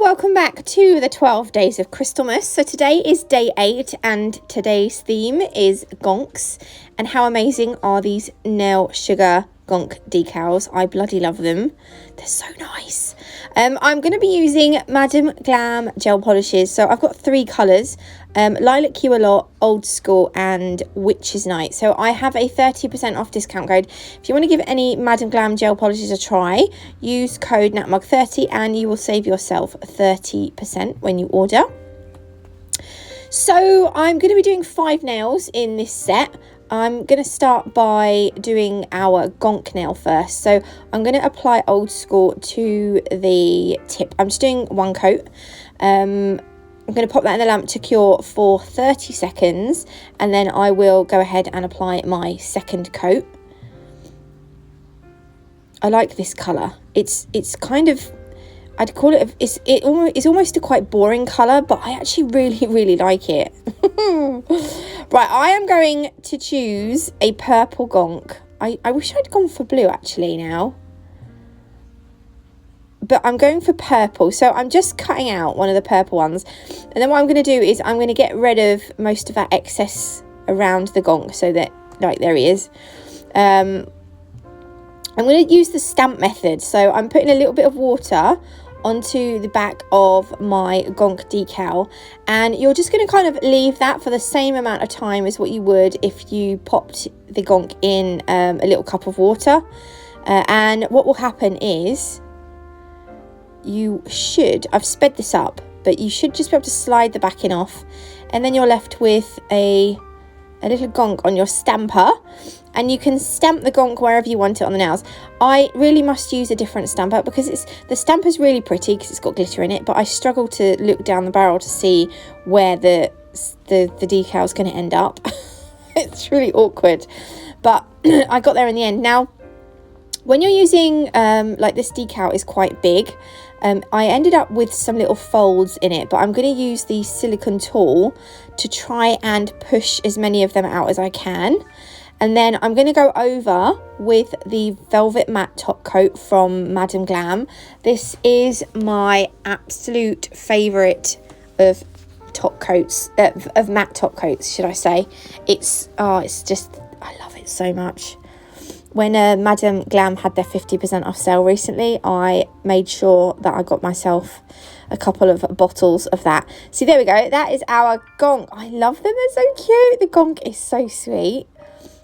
welcome back to the 12 days of Crystalmas. So today is day 8 and today's theme is Gonks. And how amazing are these nail sugar Gonk decals? I bloody love them. They're so nice. I'm going to be using Madam Glam gel polishes. So I've got 3 colours, Lilac You A Lot, Old School and Witch's Night. So I have a 30% off discount code. If you want to give any Madam Glam gel polishes a try, use code NATMUG30 and you will save yourself 30% when you order. So I'm going to be doing 5 nails in this set. I'm going to start by doing our Gonk nail first. So I'm going to apply Old School to the tip. I'm just doing 1 coat. I'm going to pop that in the lamp to cure for 30 seconds and then I will go ahead and apply my 2nd coat. I like this colour. It's kind of, I'd call it, it's almost a quite boring colour, but I actually really like it. Right, I am going to choose a purple Gonk. I wish I'd gone for blue actually now. But I'm going for purple. So I'm just cutting out one of the purple ones. And then what I'm going to do is I'm going to get rid of most of that excess around the Gonk so that, like, there he is. I'm going to use the stamp method. So I'm putting a little bit of water onto the back of my Gonk decal, and you're just going to kind of leave that for the same amount of time as what you would if you popped the Gonk in a little cup of water. And what will happen is you should, I've sped this up, but you should just be able to slide the backing off and then you're left with a little Gonk on your stamper, and you can stamp the Gonk wherever you want it on the nails. I really must use a different stamper because the stamper's really pretty because it's got glitter in it, but I struggle to look down the barrel to see where the decal's going to end up. It's really awkward, but I got there in the end. Now, when you're using, like, this decal is quite big, I ended up with some little folds in it, but I'm going to use the silicone tool to try and push as many of them out as I can. And then I'm going to go over with the Velvet Matte Top Coat from Madam Glam. This is my absolute favourite of top coats, of matte top coats, should I say. It's just, I love it so much. When Madam Glam had their 50% off sale recently, I made sure that I got myself a couple of bottles of that. See, there we go. That is our Gonk. I love them. They're so cute. The Gonk is so sweet.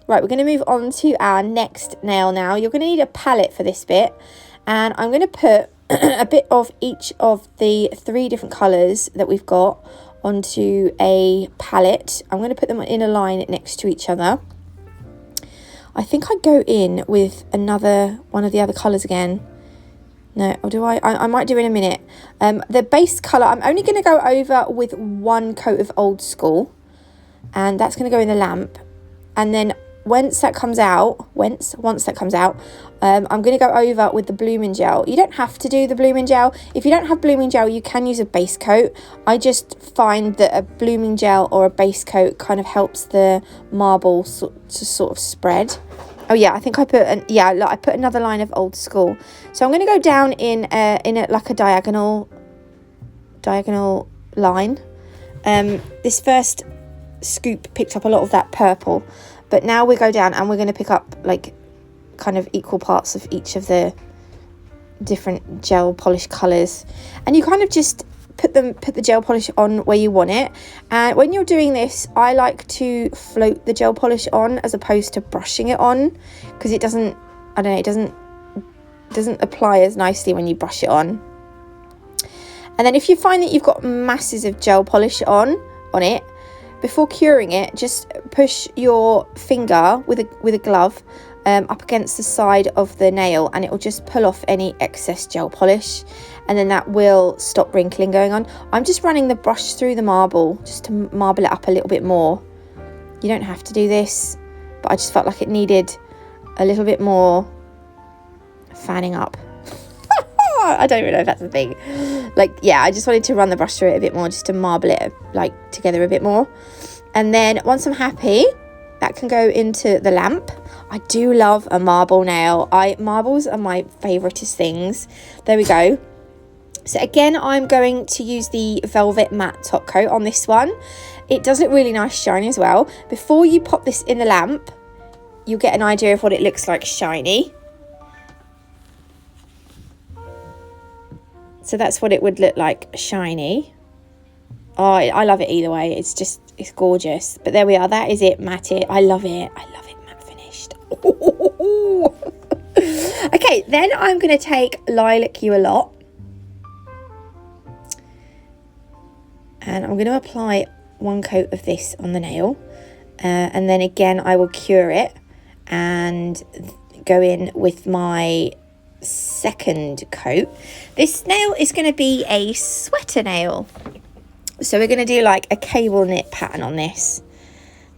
Right, we're going to move on to our next nail now. You're going to need a palette for this bit. And I'm going to put a bit of each of the 3 different colours that we've got onto a palette. I'm going to put them in a line next to each other. I think I go in with another one of the other colours again. No, or do I? I might do in a minute. The base colour, I'm only going to go over with 1 coat of Old School. And that's going to go in the lamp. And then once that comes out, I'm going to go over with the blooming gel. You don't have to do the blooming gel. If you don't have blooming gel, you can use a base coat. I just find that a blooming gel or a base coat kind of helps the marble to sort of spread. Oh yeah, I think I put I put another line of Old School. So I'm going to go down in like a diagonal line. This first scoop picked up a lot of that purple, but now we go down and we're going to pick up like kind of equal parts of each of the different gel polish colours, and you kind of just put the gel polish on where you want it. And when you're doing this, I like to float the gel polish on as opposed to brushing it on, because it doesn't apply as nicely when you brush it on. And then if you find that you've got masses of gel polish on it, before curing it, just push your finger with a glove up against the side of the nail, and it will just pull off any excess gel polish, and then that will stop wrinkling going on. I'm just running the brush through the marble just to marble it up a little bit more. You don't have to do this, but I just felt like it needed a little bit more fanning up. I don't even know if that's a thing. Like, yeah, I just wanted to run the brush through it a bit more just to marble it like together a bit more. And then once I'm happy, that can go into the lamp. I do love a marble nail. Marbles are my favoritist things. There we go. So again, I'm going to use the Velvet Matte top coat on this one. It does look really nice shiny as well. Before you pop this in the lamp, you'll get an idea of what it looks like shiny. So that's what it would look like shiny. Oh, I love it either way. It's gorgeous. But there we are. That is it, matte. I love it. I love it matte finished. Okay, then I'm going to take Lilac You a Lot. And I'm going to apply one coat of this on the nail. And then again, I will cure it and go in with my second coat. This nail is going to be a sweater nail. So we're going to do like a cable knit pattern on this.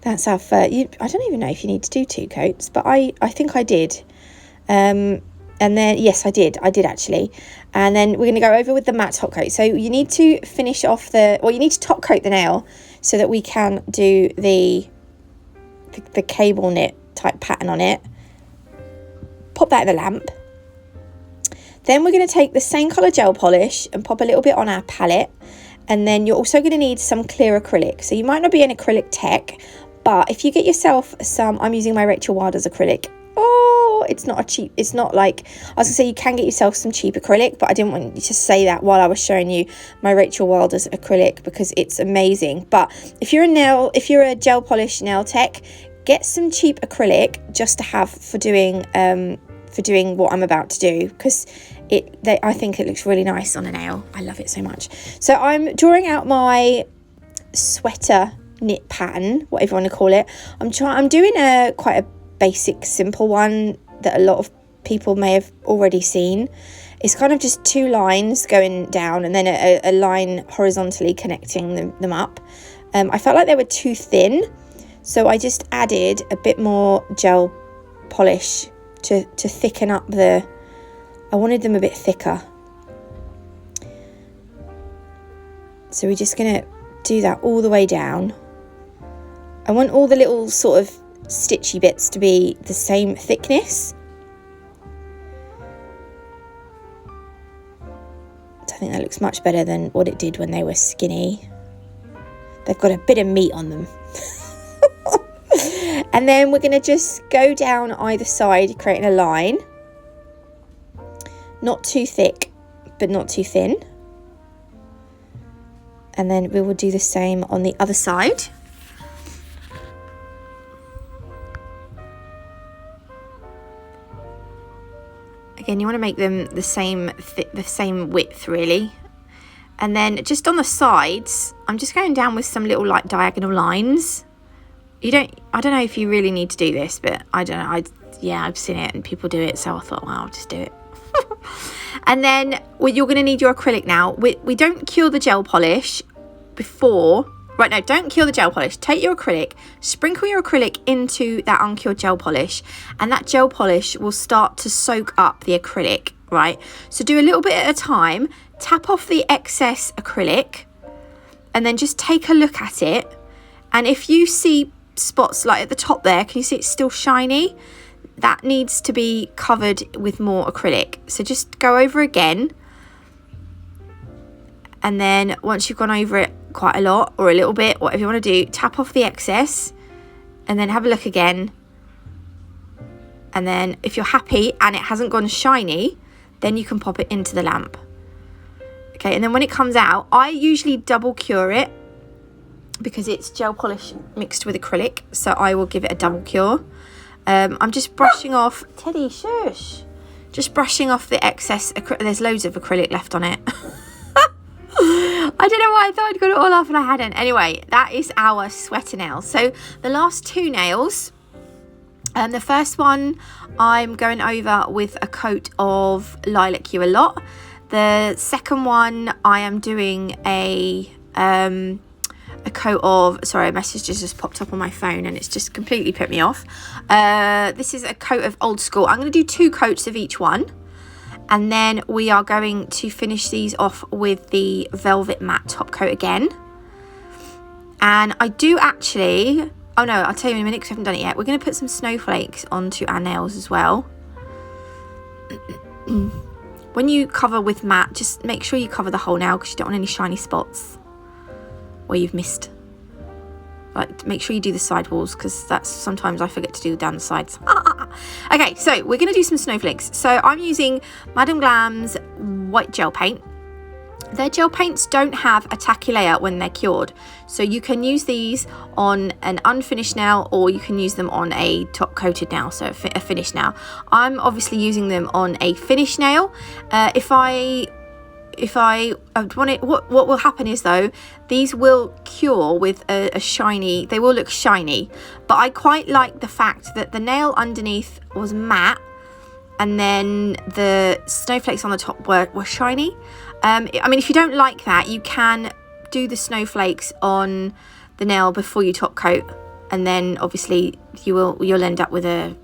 That's our first. I don't even know if you need to do 2 coats, but I think I did. And then, yes, I did actually. And then we're going to go over with the matte top coat. So you need to finish off you need to top coat the nail so that we can do the cable knit type pattern on it. Pop that in the lamp. Then we're going to take the same colour gel polish and pop a little bit on our palette. And then you're also going to need some clear acrylic. So you might not be an acrylic tech, but if you get yourself some, I'm using my Rachel Wilder's acrylic. Oh, it's not like, I was gonna say you can get yourself some cheap acrylic, but I didn't want you to say that while I was showing you my Rachel Wilder's acrylic because it's amazing. But if you're a gel polish nail tech, get some cheap acrylic just to have for doing what I'm about to do, because I think it looks really nice on a nail. I love it so much. So I'm drawing out my sweater knit pattern, whatever you want to call it. I'm doing quite a basic, simple one that a lot of people may have already seen. It's kind of just 2 lines going down and then a line horizontally connecting them up. I felt like they were too thin, so I just added a bit more gel polish to thicken up I wanted them a bit thicker. So we're just going to do that all the way down. I want all the little sort of stitchy bits to be the same thickness. I think that looks much better than what it did when they were skinny. They've got a bit of meat on them. And then we're going to just go down either side, creating a line. Not too thick, but not too thin. And then we will do the same on the other side. Again, you want to make them the same width, really. And then just on the sides, I'm just going down with some little like diagonal lines. I don't know if you really need to do this, but I don't know. I've seen it and people do it, so I thought, well, I'll just do it. And then you're going to need your acrylic now. We don't cure the gel polish before. Right, no, don't cure the gel polish. Take your acrylic, sprinkle your acrylic into that uncured gel polish, and that gel polish will start to soak up the acrylic, right? So do a little bit at a time, tap off the excess acrylic, and then just take a look at it. And if you see spots like at the top there, can you see it's still shiny? That needs to be covered with more acrylic. So just go over again. And then once you've gone over it quite a lot or a little bit, whatever you want to do, tap off the excess and then have a look again. And then if you're happy and it hasn't gone shiny, then you can pop it into the lamp. Okay, and then when it comes out, I usually double cure it because it's gel polish mixed with acrylic. So I will give it a double cure. I'm just brushing off, Teddy, shush. Just brushing off the excess, there's loads of acrylic left on it. I don't know why I thought I'd got it all off and I hadn't. Anyway, that is our sweater nail. So the last 2 nails, the first one I'm going over with a coat of Lilac You a Lot. The second one I am doing a coat of, sorry, a message just popped up on my phone and it's just completely put me off. This is a coat of Old School. I'm going to do 2 coats of each one. And then we are going to finish these off with the Velvet Matte top coat again. And I do actually, oh no, I'll tell you in a minute because I haven't done it yet. We're going to put some snowflakes onto our nails as well. when you cover with matte, just make sure you cover the whole nail because you don't want any shiny spots where you've missed. Like, make sure you do the side walls because that's sometimes I forget to do down the sides. Okay, so we're going to do some snowflakes. So I'm using Madame Glam's white gel paint. Their gel paints don't have a tacky layer when they're cured. So you can use these on an unfinished nail or you can use them on a top coated nail, so a finished nail. I'm obviously using them on a finished nail. If I want it, what will happen is though, these will cure with a shiny, they will look shiny, but I quite like the fact that the nail underneath was matte and then the snowflakes on the top were shiny. I mean, if you don't like that, you can do the snowflakes on the nail before you top coat, and then obviously you'll end up with a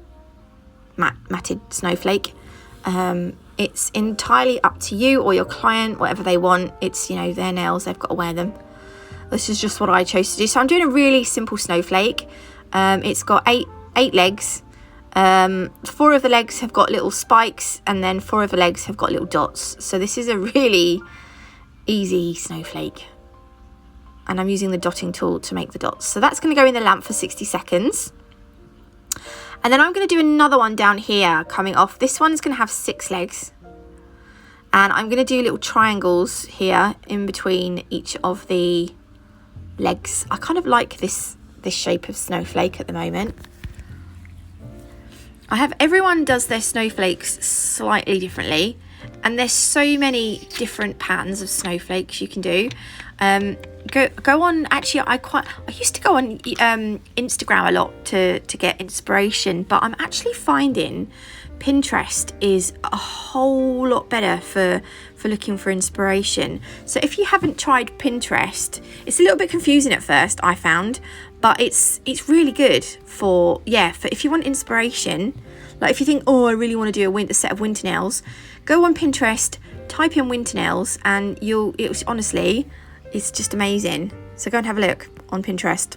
matted snowflake. It's entirely up to you or your client, whatever they want. It's, you know, their nails, they've got to wear them. This is just what I chose to do. So I'm doing a really simple snowflake. It's got eight legs. 4 of the legs have got little spikes and then 4 of the legs have got little dots. So this is a really easy snowflake. And I'm using the dotting tool to make the dots. So that's going to go in the lamp for 60 seconds. And then I'm going to do another one down here coming off. This one's going to have 6 legs. And I'm going to do little triangles here in between each of the legs. I kind of like this shape of snowflake at the moment. Everyone does their snowflakes slightly differently, and there's so many different patterns of snowflakes you can do. Go on. Actually, I used to go on Instagram a lot to get inspiration, but I'm actually finding Pinterest is a whole lot better for looking for inspiration. So if you haven't tried Pinterest, it's a little bit confusing at first, I found, but it's really good for if you want inspiration. Like if you think, oh, I really want to do a set of winter nails, go on Pinterest, type in winter nails, and it's just amazing. So go and have a look on Pinterest,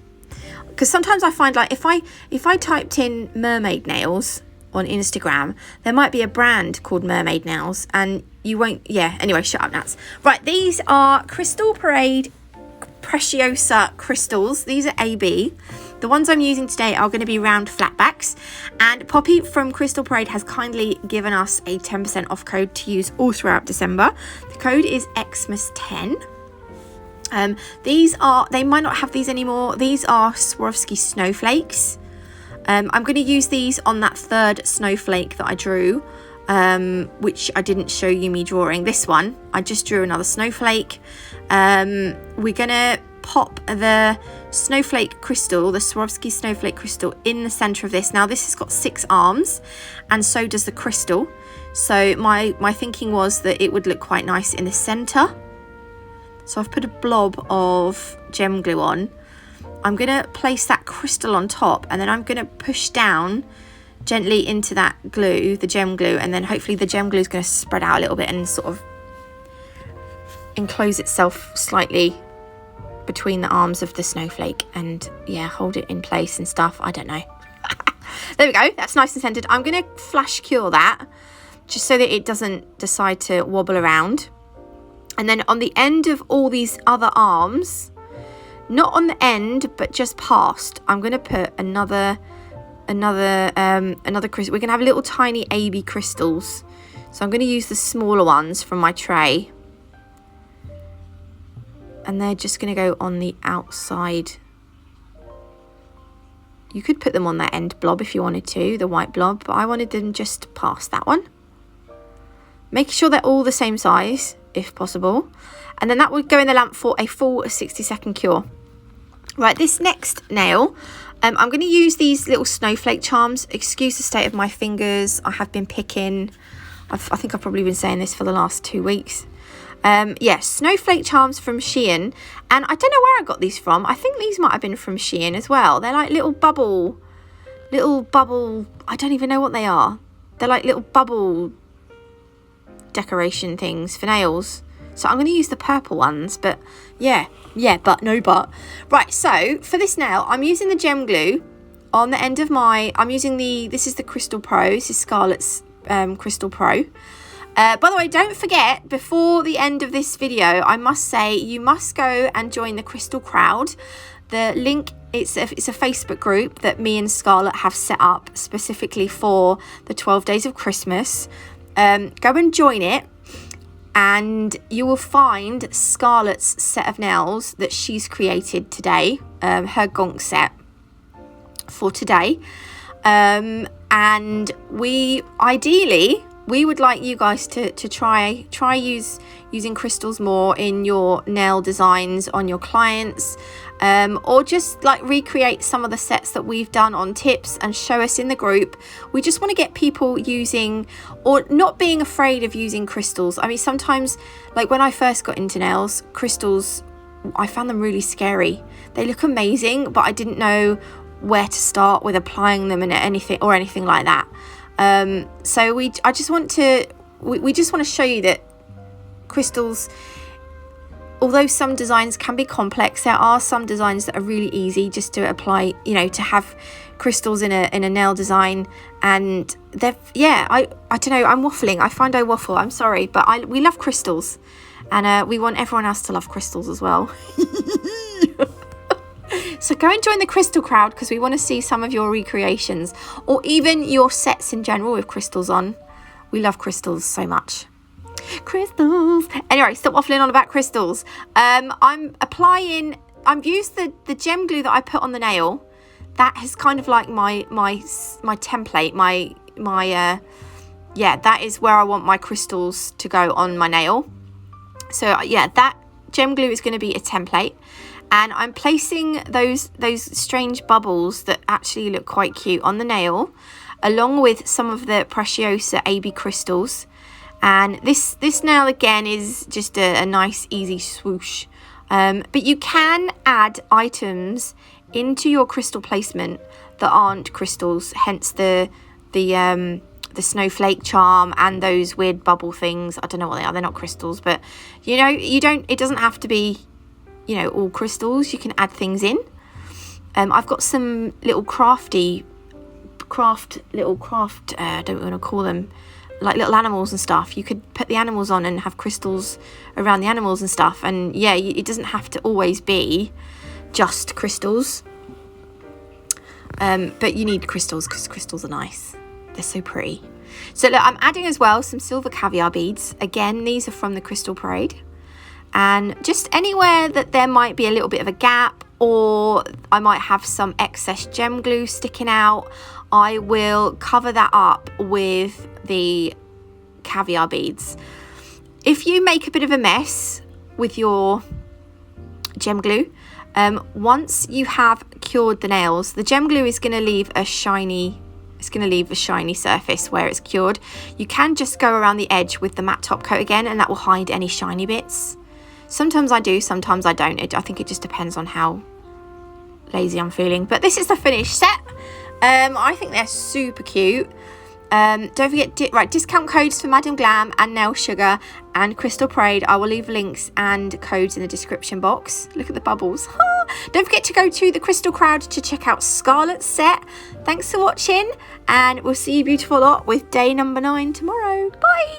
because sometimes I find, like, if I typed in mermaid nails on Instagram, there might be a brand called Mermaid Nails and you won't. Anyway, shut up, Nats. Right, these are Crystal Parade Preciosa crystals. These are AB. The ones I'm using today are going to be round flatbacks, and Poppy from Crystal Parade has kindly given us a 10% off code to use all throughout December. The code is Xmas10. They might not have these anymore. These are Swarovski snowflakes. I'm going to use these on that 3rd snowflake that I drew, which I didn't show you me drawing. This one, I just drew another snowflake. We're going to pop the snowflake crystal, the Swarovski snowflake crystal, in the center of this. Now this has got 6 arms, and so does the crystal. So my thinking was that it would look quite nice in the center. So I've put a blob of gem glue on. I'm going to place that crystal on top, and then I'm going to push down gently into that glue, the gem glue, and then hopefully the gem glue is going to spread out a little bit and sort of enclose itself slightly between the arms of the snowflake and hold it in place and stuff. I don't know. There we go. That's nice and centered. I'm going to flash cure that just so that it doesn't decide to wobble around. And then on the end of all these other arms, not on the end, but just past, I'm going to put another crystal. We're going to have little tiny AB crystals. So I'm going to use the smaller ones from my tray. And they're just going to go on the outside. You could put them on that end blob if you wanted to, the white blob, but I wanted them just past that one. Making sure they're all the same size, if possible. And then that would go in the lamp for a full 60-second cure. Right, this next nail, I'm going to use these little snowflake charms. Excuse the state of my fingers. I have been picking. I think I've probably been saying this for the last 2 weeks. Snowflake charms from Shein, and I don't know where I got these from. I think these might have been from Shein as well. They're like little bubble, I don't even know what they are. They're like little bubble decoration things for nails. So I'm going to use the purple ones, but no but. Right, so for this nail, I'm using the gem glue on the end of this is the Crystal Pro, this is Scarlett's Crystal Pro. By the way, don't forget, before the end of this video, I must say you must go and join the Crystal Crowd. The link, it's a Facebook group that me and Scarlett have set up specifically for the 12 days of Christmas. Go and join it, and you will find Scarlett's set of nails that she's created today, her Gonk set for today. And we would like you guys to try using crystals more in your nail designs on your clients, or just like recreate some of the sets that we've done on tips and show us in the group. We just want to get people using, or not being afraid of using crystals. I mean, sometimes, like when I first got into nails, crystals, I found them really scary. They look amazing, but I didn't know where to start with applying them and anything like that. So we just want to show you that crystals, although some designs can be complex, there are some designs that are really easy just to apply, you know, to have crystals in a nail design. And they're, yeah, I don't know, I'm waffling. I find I waffle, I'm sorry, but we love crystals, and we want everyone else to love crystals as well. So go and join the Crystal Crowd, because we want to see some of your recreations, or even your sets in general with crystals on. We love crystals so much. Crystals. Anyway, stop waffling on about crystals. I've used the gem glue that I put on the nail. That is kind of like my template, yeah, that is where I want my crystals to go on my nail. So yeah, that gem glue is going to be a template. And I'm placing those strange bubbles that actually look quite cute on the nail, along with some of the Preciosa AB crystals. And this nail again is just a nice easy swoosh. But you can add items into your crystal placement that aren't crystals, hence the snowflake charm and those weird bubble things. I don't know what they are. They're not crystals, but you know, it doesn't have to be, you know, all crystals. You can add things in. I've got some little craft, I don't want to call them, like little animals and stuff. You could put the animals on and have crystals around the animals and stuff. And yeah, it doesn't have to always be just crystals. But you need crystals because crystals are nice. They're so pretty. So look, I'm adding as well some silver caviar beads. Again, these are from the Crystal Parade. And just anywhere that there might be a little bit of a gap, or I might have some excess gem glue sticking out, I will cover that up with the caviar beads. If you make a bit of a mess with your gem glue, once you have cured the nails, the gem glue is going to leave a shiny surface where it's cured. You can just go around the edge with the matte top coat again, and that will hide any shiny bits. Sometimes I do, sometimes I don't. I think it just depends on how lazy I'm feeling. But this is the finished set. I think they're super cute. Don't forget, discount codes for Madam Glam and Nail Sugar and Crystal Parade. I will leave links and codes in the description box. Look at the bubbles. Don't forget to go to the Crystal Crowd to check out Scarlett's set. Thanks for watching, and we'll see you beautiful lot with day number 9 tomorrow. Bye.